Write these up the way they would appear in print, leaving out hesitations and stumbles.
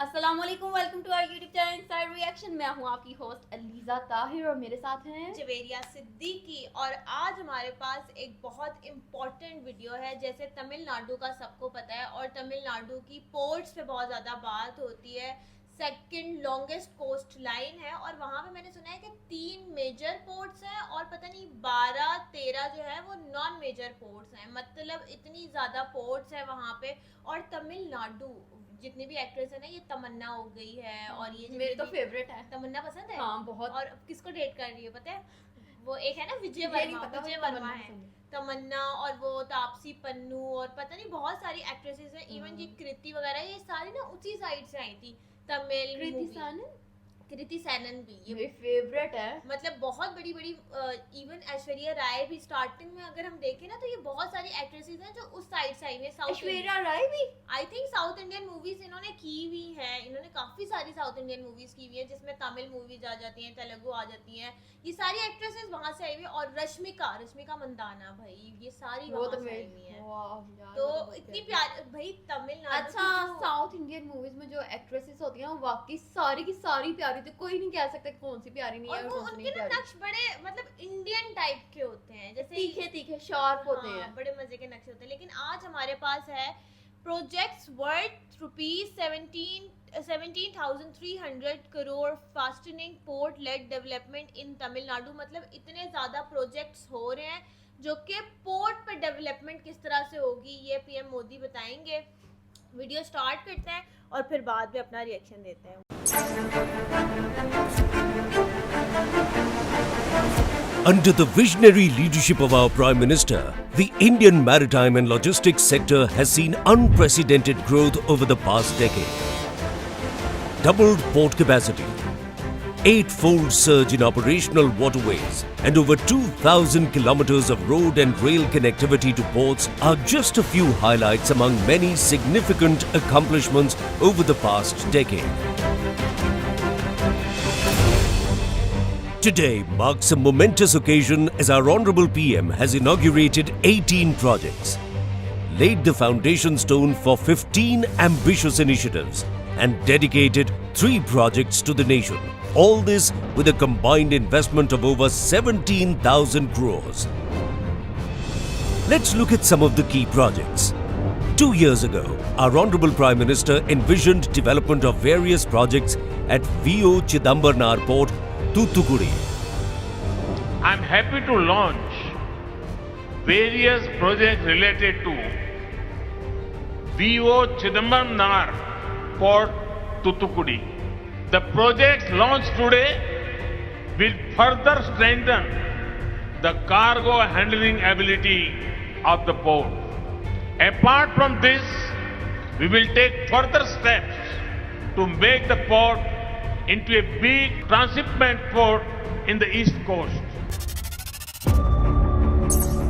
अस्सलामुअलैकुम, welcome to our YouTube channel inside reaction. मैं हूं आपकी होस्ट अलीजा ताहिर और मेरे साथ हैं जवेरिया सिद्दीकी। और आज हमारे पास एक बहुत इम्पॉर्टेंट वीडियो है। जैसे तमिलनाडु का सबको पता है और तमिलनाडु की पोर्ट्स पे बहुत ज़्यादा बात होती है। सेकंड लॉन्गेस्ट कोस्ट लाइन है और वहाँ पे मैंने सुना है कि 3 मेजर पोर्ट्स हैं और पता नहीं 12-13 जो है वो नॉन मेजर पोर्ट्स हैं। मतलब इतनी ज़्यादा पोर्ट्स है वहाँ पे। और तमिलनाडु जितनी भी एक्ट्रेस है ना, ये तमन्ना हो गई है और ये मेरे तो फेवरेट है। तमन्ना पसंद है। हाँ, बहुत। और किसको डेट कर रही है पता है? वो एक है ना विजय मुझे नहीं वर्मा, पता, विजय मुझे वर्मा तमन्ना है, पसंद है। तमन्ना और वो तापसी पन्नू और पता नहीं बहुत सारी एक्ट्रेसेस हैं। इवन ये कृति वगैरह ये सारी ना उसी साइड से आई थी तमिल कृति कृति सैनन भी ये मेरी फेवरेट है। मतलब बहुत बड़ी बड़ी इवन ऐश्वर्या राय भी स्टार्टिंग में अगर हम देखें ना तो ये बहुत सारी एक्ट्रेसेस हैं जो उस साइड से आई हुई है। ऐश्वर्या राय भी I think south Indian movies इन्होंने की हुई है। इन्होंने काफी सारी साउथ इंडियन मूवीज की हुई है जिसमें तमिल मूवीज आ जाती हैं, तेलुगु आ जाती हैं। ये सारी एक्ट्रेसेस वहां से आई हुई है। और रश्मिका मंदाना, भाई ये सारी वो वहां तो से आई हुई है। वाह यार, तो वो इतनी बहुत प्यारी भाई तमिलनाडु अच्छा। साउथ इंडियन मूवीज में जो एक्ट्रेसेस होती हैं वो वाकई सारी की सारी प्यारी थी। कोई नहीं कह सकता कौन सी प्यारी नहीं है और और वो कौन सी उनके नहीं ना प्यारी। नक्श बड़े मतलब इंडियन टाइप के होते हैं, जैसे तीखे तीखे शार्प होते हाँ, हैं। बड़े मजे के नक्शे होते हैं। लेकिन आज हमारे पास है projects worth rupees 17,300 crore fastening port lead development in Tamil Nadu. मतलब इतने ज़्यादा प्रोजेक्ट्स हो रहे हैं जो कि पोर्ट पे डेवलपमेंट किस तरह से होगी ये पीएम मोदी बताएंगे। वीडियो स्टार्ट करते हैं और फिर बाद में अपना रिएक्शन देते हैं। Under the visionary leadership of our Prime Minister, the Indian maritime and logistics sector has seen unprecedented growth over the past decade. Doubled port capacity, 8-fold surge in operational waterways, and over 2,000 kilometers of road and rail connectivity to ports are just a few highlights among many significant accomplishments over the past decade. Today marks a momentous occasion as our Honorable PM has inaugurated 18 projects, laid the foundation stone for 15 ambitious initiatives, and dedicated 3 projects to the nation. All this with a combined investment of over 17,000 crores. Let's look at some of the key projects. 2 years ago, our Honorable Prime Minister envisioned development of various projects at V.O. Chidambarnar Port, Thoothukudi. I'm happy to launch various projects related to V.O. Chidambarnar Port, Thoothukudi. The projects launched today will further strengthen the cargo handling ability of the port. Apart from this, we will take further steps to make the port into a big transshipment port in the East Coast.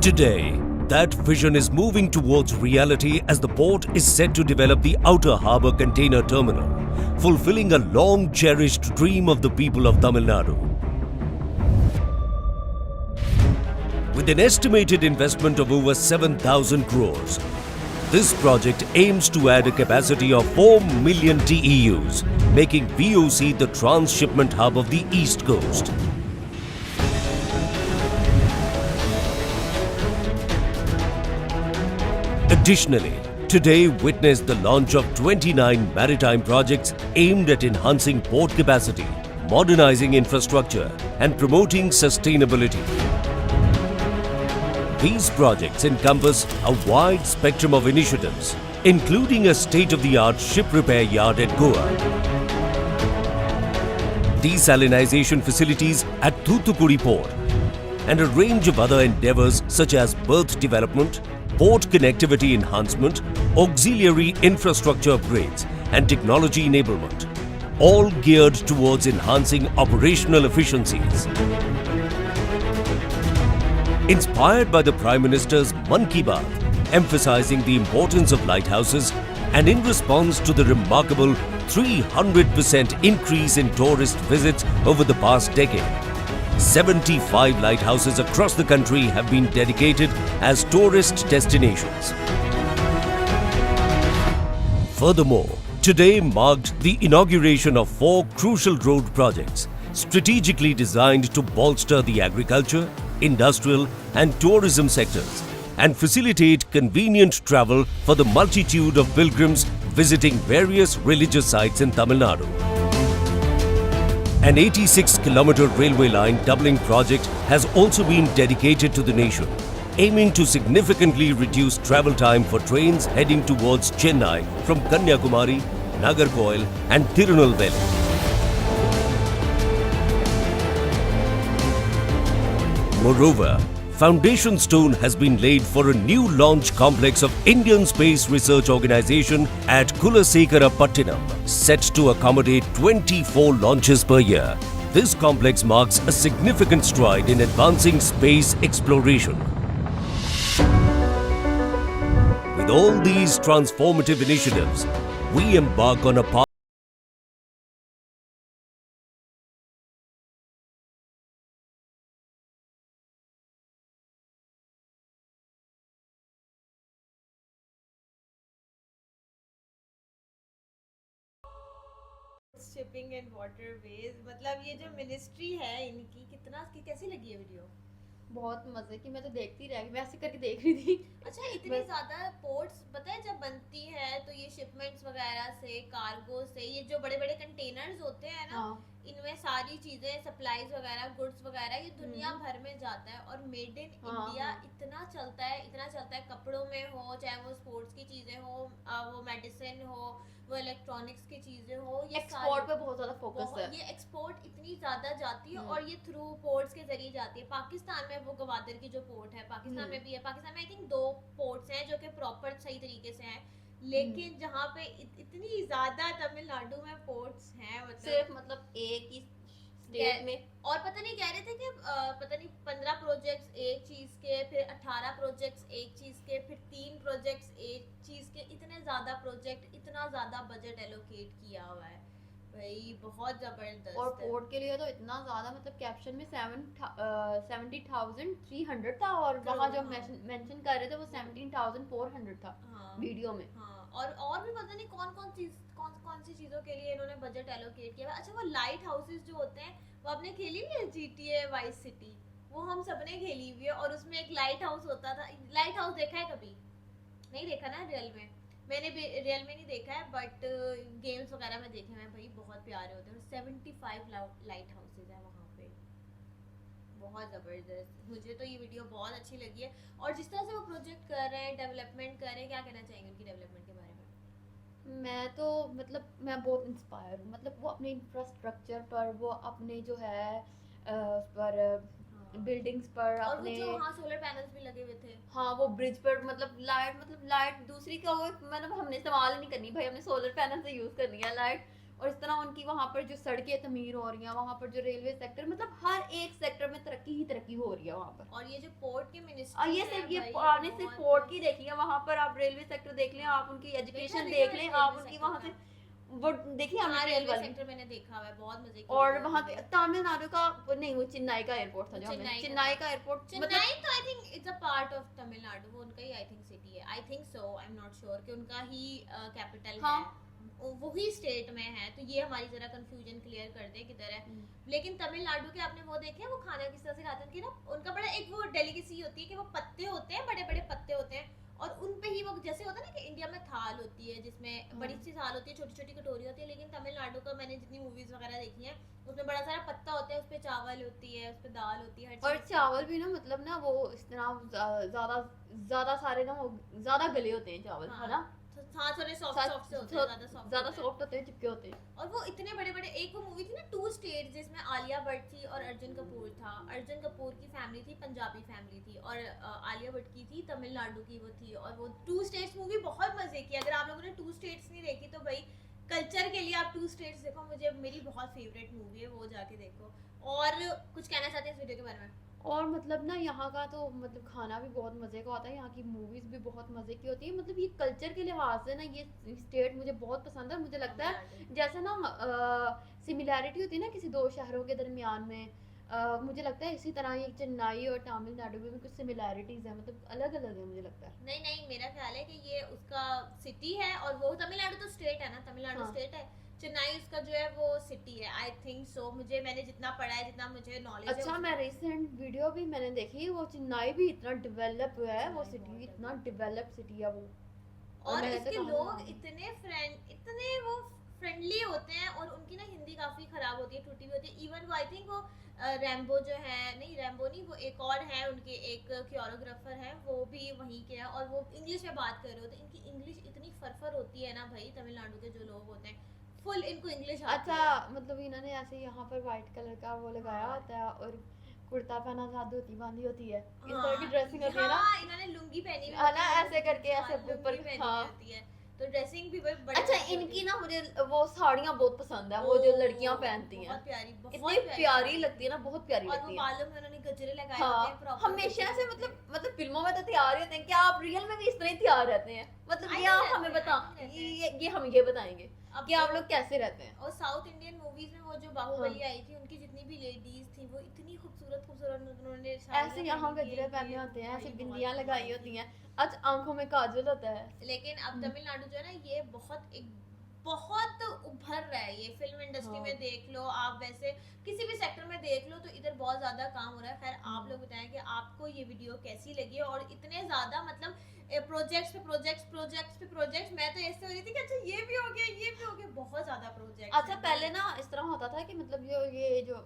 Today, that vision is moving towards reality as the port is set to develop the Outer Harbour Container Terminal, fulfilling a long-cherished dream of the people of Tamil Nadu. With an estimated investment of over 7,000 crores, this project aims to add a capacity of 4 million TEUs, making VOC the transshipment hub of the East Coast. Additionally, today witnessed the launch of 29 maritime projects aimed at enhancing port capacity, modernizing infrastructure, and promoting sustainability. These projects encompass a wide spectrum of initiatives, including a state-of-the-art ship repair yard at Goa, desalination facilities at Thoothukudi Port, and a range of other endeavors such as berth development, port connectivity enhancement, auxiliary infrastructure upgrades, and technology enablement, all geared towards enhancing operational efficiencies. Inspired by the Prime Minister's Mann Ki Baat, emphasizing the importance of lighthouses, and in response to the remarkable 300% increase in tourist visits over the past decade, 75 lighthouses across the country have been dedicated as tourist destinations. Furthermore, Today marked the inauguration of 4 crucial road projects strategically designed to bolster the agriculture, industrial and tourism sectors and facilitate convenient travel for the multitude of pilgrims visiting various religious sites in Tamil Nadu. An 86-kilometer railway line doubling project has also been dedicated to the nation, aiming to significantly reduce travel time for trains heading towards Chennai from Kanyakumari, Nagercoil and Tirunelveli. Moreover, foundation stone has been laid for a new launch complex of Indian Space Research Organisation at Kulasekarapattinam, set to accommodate 24 launches per year. This complex marks a significant stride in advancing space exploration. With all these transformative initiatives, we embark on a path shipping and waterways, मतलब ये जो ministry है इनकी, कितना कैसी लगी है video? बहुत मजे की, मैं तो देखती रह गई, मैं ऐसे करके देख रही थी। अच्छा, इतनी ज्यादा पोर्ट्स पता है जब बनती है तो ये शिपमेंट्स वगैरह से, कार्गो से, ये जो बड़े बड़े कंटेनर्स होते हैं ना, इनमें सारी चीजें, सप्लाईज वगैरह, गुड्स वगैरह, ये दुनिया भर में जाता है और मेड इन इंडिया इतना चलता है कपड़ों में हो, चाहे वो स्पोर्ट्स की चीजें हो, वो मेडिसिन हो, वो इलेक्ट्रॉनिक्स की चीजें हो, ये एक्सपोर्ट पे बहुत ज्यादा फोकस है। ये एक्सपोर्ट इतनी ज्यादा जाती है और ये थ्रू पोर्ट्स के जरिए जाती है। पाकिस्तान में वो गवादर की जो पोर्ट है, पाकिस्तान में भी है, पाकिस्तान में आई थिंक 2 पोर्ट्स हैं जो कि प्रॉपर सही तरीके से हैं, लेकिन जहाँ पे इतनी ज्यादा तमिलनाडु में पोर्ट्स हैं, सिर्फ मतलब एक ही स्टेट में, और पता नहीं कह रहे थे कि पता नहीं 15 प्रोजेक्ट्स एक चीज के, फिर 18 प्रोजेक्ट्स एक चीज के, फिर 3 प्रोजेक्ट्स एक चीज के, इतने ज्यादा प्रोजेक्ट, इतना ज्यादा बजट एलोकेट किया हुआ है भाई, बहुत जबरदस्त। और पोर्ट के लिए तो इतना ज्यादा, मतलब कैप्शन में 70,300 था और वहाँ जो मेंशन कर रहे थे वो 17,400 था वीडियो में। और भी पता नहीं कौन सी चीजों के लिए इन्होंने बजट एलोकेट किया है। अच्छा, वो लाइट हाउसेस जो होते हैं वो आपने खेली हुई है GTA वाइस सिटी? वो हम सबने खेली हुई है और उसमें एक लाइट हाउस होता था। लाइट हाउस देखा है कभी? नहीं देखा ना रियल में? मैंने भी रियल में नहीं देखा है, बट गेम्स वगैरह में देखे हैं भाई, बहुत प्यारे होते हैं। 75 लाइट हाउसेज है वहाँ पे, बहुत ज़बरदस्त। मुझे तो ये वीडियो बहुत अच्छी लगी है और जिस तरह से वो प्रोजेक्ट कर रहे हैं, डेवलपमेंट कर रहे हैं, क्या कहना चाहेंगे उनकी डेवलपमेंट के बारे में? मैं तो मतलब मैं बहुत इंस्पायर हूँ, मतलब वो अपने इंफ्रास्ट्रक्चर पर, वो अपने जो है पर बिल्डिंग्स पर, और अपने वो जो वहाँ सोलर पैनल्स भी लगे हुए थे। हाँ, वो ब्रिज पर मतलब लाइट दूसरी का वो मतलब हमने इस्तेमाल ही नहीं करनी भाई, हमने सोलर पैनल से यूज करनी है लाइट। और इस तरह उनकी वहाँ पर जो सड़कें तमीर हो रही हैं, वहाँ पर जो रेलवे सेक्टर, मतलब हर एक सेक्टर में तरक्की ही तरक्की हो रही है वहाँ पर। और ये जो पोर्ट के मिनिस्ट्री, और ये सिर्फ आपने सिर्फ पोर्ट की देखी है, वहाँ पर आप रेलवे सेक्टर देख लें, आप उनकी एजुकेशन देख लें, आप उनकी वहाँ से वो देखिए, हमने रेलवे सेक्टर मैंने देखा हुआ है, बहुत मजे की। और वहाँ पे तमिलनाडु का नहीं, वो चेन्नई का एयरपोर्ट था जो चेन्नई का एयरपोर्ट, चेन्नई तो I think it's a part of Tamil Nadu, वो उनका ही आई थिंक सिटी है, I think so, I am not sure कि उनका ही कैपिटल है, वही स्टेट में है। तो ये हमारी जरा कंफ्यूजन क्लियर कर दे किधर है। लेकिन तमिलनाडु के आपने वो देखे वो खाना किस तरह से खाते हैं कि ना, उनका बड़ा एक वो डेलिकेसी होती है कि वो पत्ते होते हैं, बड़े बड़े पत्ते होते हैं, और उन पे ही वो, जैसे होता है ना कि इंडिया में थाल होती है जिसमें बड़ी सी थाल होती है, छोटी छोटी कटोरी होती है, लेकिन तमिलनाडु का मैंने जितनी मूवीज वगैरह देखी हैं उसमें बड़ा सारा पत्ता होता है, उस पे चावल होती है, उस पे दाल होती है, और चावल भी ना मतलब ना वो इस तरह ज्यादा सारे ना ज्यादा गले होते हैं चावल, है ना, थोड़े सॉफ्ट से होते हैं, ज्यादा सॉफ्ट होते हैं, चिपके होते हैं। और वो इतने बड़े बड़े, एक वो मूवी थी ना 2 स्टेट, जिसमें आलिया भट्ट थी और अर्जुन कपूर था। अर्जुन कपूर की फैमिली थी, पंजाबी फैमिली थी, और आलिया भट्ट की थी तमिलनाडु की वो थी। और वो 2 स्टेट्स मूवी बहुत मजे की। अगर आप लोगों ने 2 स्टेट्स नहीं देखी तो भाई कल्चर के लिए आप 2 स्टेट्स देखो, मुझे मेरी बहुत फेवरेट मूवी है, वो जाके देखो। और कुछ कहना चाहते हैं इस वीडियो के बारे में? और मतलब ना यहाँ का तो मतलब खाना भी बहुत मज़े का होता है, यहाँ की मूवीज़ भी बहुत मज़े की होती है। मतलब ये कल्चर के लिहाज से ना ये स्टेट मुझे बहुत पसंद है। मुझे लगता है जैसे ना सिमिलैरिटी होती है ना किसी 2 शहरों के दरमियान में, मुझे लगता है इसी तरह ये चेन्नई और तमिलनाडु में भी कुछ सिमिलैरिटीज है, मतलब अलग अलग है मुझे लगता है। नहीं नहीं, मेरा ख्याल है कि ये उसका सिटी है और वो तमिलनाडु तो स्टेट है ना, तमिलनाडु हाँ। स्टेट है, चेन्नई उसका जो है वो सिटी है, आई थिंक सो। मैंने जितना पढ़ा है, जितना मुझे नॉलेज है अच्छा, मैं रिसेंट वीडियो भी मैंने देखी, वो चेन्नई भी इतना डेवलप हुआ है, वो चेन्नई सिटी बहुत इतना डेवलप सिटी है वो। और मैंने तो इसके कहा लोग ना, इतने वो फ्रेंडली होते हैं, और उनकी ना हिंदी काफी खराब होती है, टूटी हुई होती है। इवन वो आई थिंक वो रैम्बो जो है, नहीं रैम्बो नहीं, वो एक और है उनके, एक कोरियोग्राफर है, वो भी वहीं के हैं, और वो इंग्लिश में बात कर रहे होते हैं। इनकी इंग्लिश इतनी फरफर होती है ना भाई, तमिलनाडु के जो लोग होते हैं फुल इनको इंग्लिश आती अच्छा है। मतलब इन्होंने ऐसे यहाँ पर व्हाइट कलर का वो लगाया होता है और कुर्ता पहना साथ धोती बांधी होती है, इस तरह की ड्रेसिंग होती है ना। हाँ, इन्होंने लुंगी पहनी हुई है ना, होती है, ऐसे करके ऐसे लुंगी ऊपर, पहनी हाँ। हुई होती है, तो ड्रेसिंग भी बड़ी बड़ी अच्छा, अच्छी होती इनकी है। ना मुझे वो साड़ियाँ बहुत पसंद है, वो जो लड़कियां पहनती हैं, बहुत प्यारी, बहुत इतनी प्यारी लगती है ना, बहुत प्यारी और वो लगती है। बालों में उन्होंने गजरे लगाए होते हाँ, हैं proper हमेशा गजरे से होते हैं। मतलब फिल्मों में तो तैयार ही होते हैं, क्या आप रियल में भी इस तरह ही तैयार रहते हैं? मतलब I ये know आप रहते हमें हैं, बता, I know रहते हैं। ये हम ये बताएंगे अब कि आप तो- लोग कैसे रहते हैं। और साउथ इंडियन मूवीज में वो जो बाहुबली आई थी, उनकी जितनी भी लेडीज थी वो इतनी खूबसूरत खूबसूरत उन्होंने साड़ियाँ ऐसे यहाँ पहनी गजरे थी, पहने ये होते हैं, ऐसे भाई बिंदियां बहुत लगाई कमाल होती थी। हैं, अच्छा आंखों में काजल होता है। लेकिन अब हम्म। तमिलनाडु जो है ना, ये बहुत उभर रहा है, ये फिल्म इंडस्ट्री हाँ। में देख लो आप, वैसे किसी भी सेक्टर में देख लो, तो इधर बहुत ज्यादा काम हो रहा है। खैर आप लोग बताएं कि आपको ये वीडियो कैसी लगी, और इतने ज्यादा मतलब प्रोजेक्ट्स पे प्रोजेक्ट्स, मैं तो ऐसे हो रही थी कि अच्छा ये भी हो गया, ये भी हो गया, बहुत ज्यादा प्रोजेक्ट्स। अच्छा पहले ना इस तरह होता था कि मतलब ये जो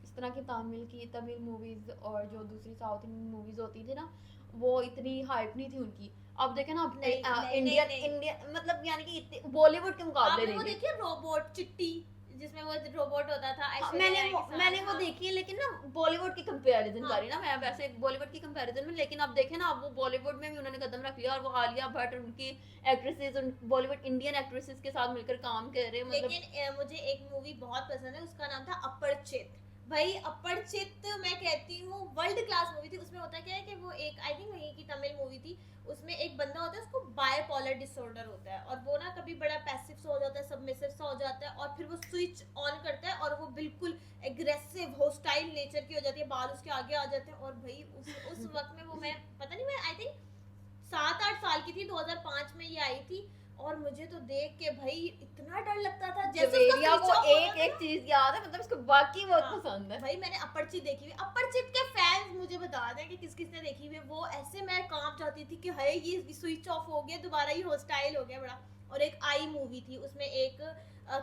इस तरह की तमिल मूवीज और जो दूसरी साउथ इंडियन मूवीज होती थी ना, वो इतनी हाइप नहीं थी उनकी। अब देखे ना, अब नहीं, नहीं, इंडियन नहीं। इंडियन मतलब यानी कि बॉलीवुड के मुकाबले आपने वो देखिए। देखी रोबोट चिट्टी, जिसमें वो रोबोट होता था, हाँ, ऐश्वर्या राय के साथ, मैंने वो हाँ। देखी है, लेकिन ना बॉलीवुड की कंपैरिजन हाँ। कर रही ना मैं, वैसे बॉलीवुड की कंपैरिजन में, लेकिन अब देखे ना, अब वो बॉलीवुड में भी उन्होंने कदम रख लिया, और वो आलिया भट्ट और उनकी एक्ट्रेसेस, बॉलीवुड इंडियन एक्ट्रेसेस के साथ मिलकर काम कर रहे हैं, मतलब लेकिन मुझे एक मूवी बहुत पसंद है, उसका नाम था अपरिचित। भाई अपरिचित मैं कहती हूँ वर्ल्ड क्लास मूवी थी। उसमें होता क्या है कि वो एक, आई थिंक वही की तमिल मूवी थी, उसमें एक बंदा होता है, उसको बायपोलर डिसऑर्डर होता है, और वो ना कभी बड़ा पैसिव सा हो जाता है, सबमिसिव सा हो जाता है, और फिर वो स्विच ऑन करता है और वो बिल्कुल एग्रेसिव होस्टाइल नेचर की हो जाती है, बाल उसके आगे आ जाते हैं। और भाई उस वक्त में वो, मैं पता नहीं, मैं आई थिंक 7-8 साल की थी, 2005 में ये आई थी, और मुझे तो देख के भाई इतना डर लगता था, जैसे उसका जवेरिया switch को off होता एक था एक ना। चीज याद है, मतलब इसको वाकई बहुत हाँ। पसंद है। भाई मैंने अपरिचित देखी हुई, अपरिचित के फैंस मुझे बता दें कि किस किस ने देखी हुई है। वो ऐसे मैं कांप जाती थी कि हाय ये स्विच ऑफ हो गया, दोबारा ये हॉस्टाइल हो गया बड़ा। और एक आई मूवी थी, उसमें एक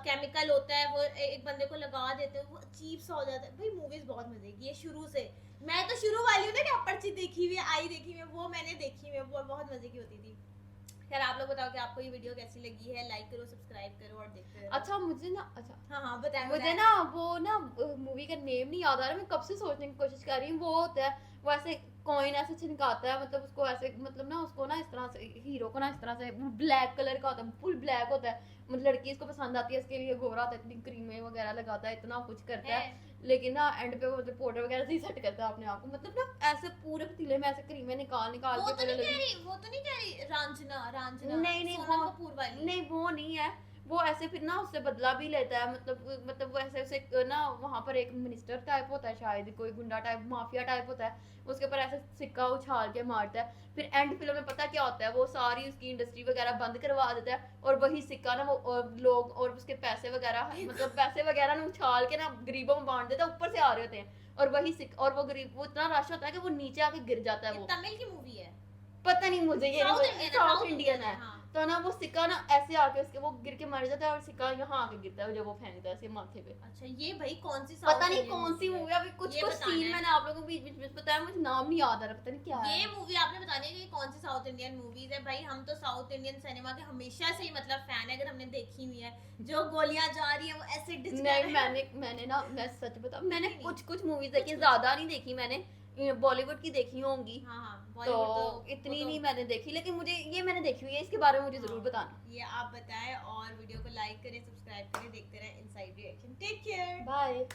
केमिकल होता है, वो एक बंदे को लगा देते हैं, वो अजीब सा हो जाता है। भाई मूवीज बहुत मजे की है शुरू से, मैं तो शुरू वाली हूँ ना कि अपरिचित देखी हुई है, आई देखी हुई है, वो मैंने देखी हुई है, वो बहुत मजे की होती थी। खैर आप लोग बताओ कि आपको ये वीडियो कैसी लगी है, लाइक करो, सब्सक्राइब करो और देखते रहो। अच्छा मुझे ना, अच्छा हाँ हाँ बताएं मुझे बताएं। ना वो ना मूवी का नेम नहीं याद आ रहा, मैं कब से सोचने की कोशिश कर रही हूँ। वो होता है, वो ऐसे कॉइन ऐसे छिनकाता है, मतलब उसको ऐसे, मतलब ना उसको ना इस तरह से, हीरो को ना इस तरह से ब्लैक कलर का होता है, फुल ब्लैक होता है, मतलब लड़की इसको पसंद आती है, इसके लिए गोरा होता है, इतनी क्रीमें वगैरह लगाता है, इतना कुछ करता है, लेकिन ना एंड पे वो पाउडर वगैरह से सेट करता है अपने आप को, मतलब ना ऐसे पूरे पतीले में ऐसे क्रीमें निकाल निकाल वो के तो पूरे नहीं कह लगी। रही, वो तो नहीं कह रही, रांझना नहीं सोनम वो कपूर वाली। नहीं वो नहीं है, वो ऐसे फिर ना उससे बदला भी लेता है, मतलब वो ऐसे उसे ना वहां पर एक मिनिस्टर टाइप होता है, शायद कोई गुंडा टाइप माफिया टाइप होता है, उसके ऊपर ऐसे सिक्का उछाल के मारता है, फिर एंड फिल्म में पता क्या होता है, वो सारी उसकी इंडस्ट्री वगैरह बंद करवा देता है, और वही सिक्का ना वो और लोग और उसके पैसे वगैरह, मतलब पैसे वगैरह ना उछाल के ना गरीबों में बांट देता है, ऊपर से आ रहे होते हैं, और वही सिक्का, और वो गरीब, वो इतना रश होता है कि वो नीचे आके गिर जाता है। ये वो तमिल की मूवी है, पता नहीं मुझे, ये साउथ इंडियन है। हाँ। तो ना वो सिक्का ना ऐसे आके उसके वो गिर के मर जाता है, और सिक्का यहाँ आके गिरता है जब वो फेंकता है ऐसे माथे पे। अच्छा ये भाई कौन सी पता नहीं कौन सी मूवी, अभी कुछ ये कुछ बताना सीन है। मैंने आप लोगों को बीच बीच में बताया, मुझे नाम नहीं याद आ रहा, पता नहीं क्या है। ये मूवी आपने बतानी है कि ये कौन सी साउथ इंडियन मूवीज है। भाई हम तो साउथ इंडियन सिनेमा के हमेशा से ही मतलब फैन है, अगर हमने देखी हुई है, जो गोलियां जा रही है वो ऐसे नहीं मैंने ना, मैं सच बताऊं, मैंने नहीं, कुछ कुछ मूवीज देखी, ज्यादा नहीं देखी मैंने, बॉलीवुड की देखी होंगी, हाँ हाँ तो बॉलीवुड इतनी वो नहीं मैंने देखी, लेकिन मुझे ये मैंने देखी हुई है, इसके बारे में मुझे जरूर बताना। ये आप बताएं, और वीडियो को लाइक करें, सब्सक्राइब करें, देखते रहें inside reaction. Take care. Bye.